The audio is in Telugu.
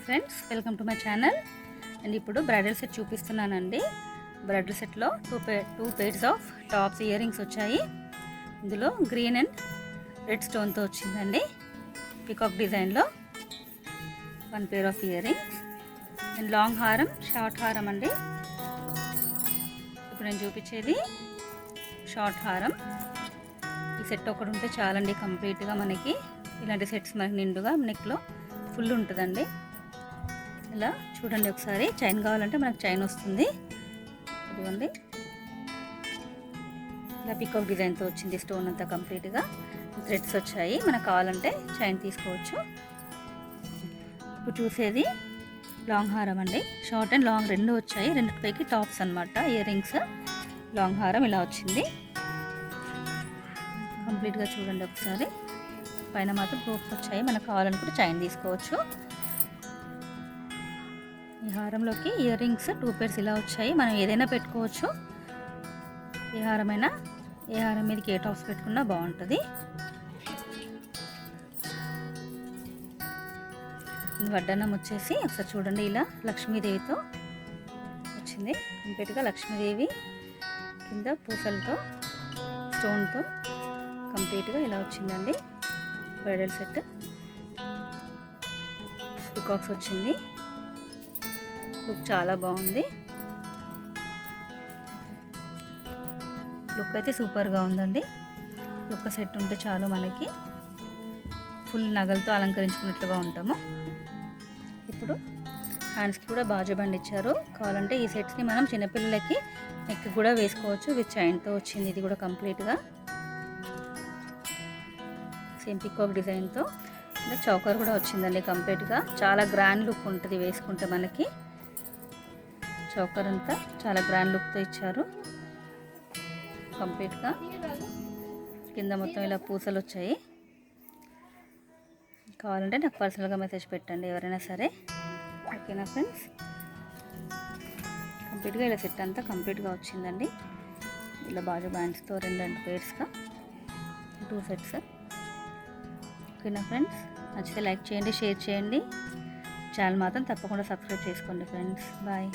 Friends, welcome to my channel. And ఇప్పుడు బ్రైడల్ సెట్ చూపిస్తున్నానండి. బ్రైడల్ సెట్లో two pairs of tops ear rings వచ్చాయి. ఇందులో గ్రీన్ అండ్ రెడ్ స్టోన్తో వచ్చిందండి. పికాక్ డిజైన్లో 1 pair of ear rings and long హారం, షార్ట్ హారం అండి. ఇప్పుడు నేను చూపించేది షార్ట్ హారం. ఈ సెట్ ఒకటి ఉంటే చాలండి కంప్లీట్గా. మనకి ఇలాంటి సెట్స్ మనకి నిండుగా నెక్లో ఫుల్ ఉంటుందండి. ఇలా చూడండి ఒకసారి. చైన్ కావాలంటే మనకు చైన్ వస్తుంది. ఇదిగోండి, ఇలా పికాక్ డిజైన్తో వచ్చింది. స్టోన్ అంతా కంప్లీట్గా థ్రెడ్స్ వచ్చాయి. మనకు కావాలంటే చైన్ తీసుకోవచ్చు. ఇప్పుడు చూసేది లాంగ్ హారం అండి. షార్ట్ అండ్ లాంగ్ రెండు వచ్చాయి. రెండిపైకి టాప్స్ అనమాట, ఇయర్ రింగ్స్. లాంగ్ హారం ఇలా వచ్చింది. కంప్లీట్గా చూడండి ఒకసారి. పైన మాత్రం రోప్స్ వచ్చాయి. మనకు కావాలనుకుంటే చైన్ తీసుకోవచ్చు. ఈ హారంలోకి ఇయర్ రింగ్స్ 2 పేర్స్ ఇలా వచ్చాయి. మనం ఏదైనా పెట్టుకోవచ్చు. ఏ హారమైనా, ఏ హారం మీదకి ఏ టాప్స్ పెట్టుకున్నా బాగుంటుంది. వడ్డానం వచ్చేసి ఒకసారి చూడండి. ఇలా లక్ష్మీదేవితో వచ్చింది. కంప్లీట్గా లక్ష్మీదేవి కింద పూసలతో, స్టోన్తో కంప్లీట్గా ఇలా వచ్చిందండి బ్రైడల్ సెట్. పికాక్స్ వచ్చింది. లుక్ చాలా బాగుంది. లుక్ అయితే సూపర్గా ఉందండి. ఒక్క సెట్ ఉంటే చాలు, మనకి ఫుల్ నగలతో అలంకరించుకున్నట్లుగా ఉంటాము. ఇప్పుడు హ్యాండ్స్కి కూడా బాజు బండ్ ఇచ్చారు. కావాలంటే ఈ సెట్స్ని మనం చిన్నపిల్లలకి నెక్ కూడా వేసుకోవచ్చు. విత్ చైన్తో వచ్చింది. ఇది కూడా కంప్లీట్గా సేమ్ పికాక్ డిజైన్తో. ఇంకా చౌకర్ కూడా వచ్చిందండి కంప్లీట్గా. చాలా గ్రాండ్ లుక్ ఉంటుంది వేసుకుంటే. మనకి చౌకర్ అంతా చాలా గ్రాండ్ లుక్తో ఇచ్చారు కంప్లీట్గా. కింద మొత్తం ఇలా పూసలు వచ్చాయి. కావాలంటే నాకు పర్సనల్గా మెసేజ్ పెట్టండి ఎవరైనా సరే. ఓకేనా ఫ్రెండ్స్? కంప్లీట్గా ఇలా సెట్ అంతా కంప్లీట్గా వచ్చిందండి. ఇలా బాజు బ్యాండ్స్తో రెండు పేర్స్గా 2 సెట్స్. ఓకేనా ఫ్రెండ్స్? నచ్చితే లైక్ చేయండి, షేర్ చేయండి. ఛానల్ మాత్రం తప్పకుండా సబ్స్క్రైబ్ చేసుకోండి ఫ్రెండ్స్. బాయ్.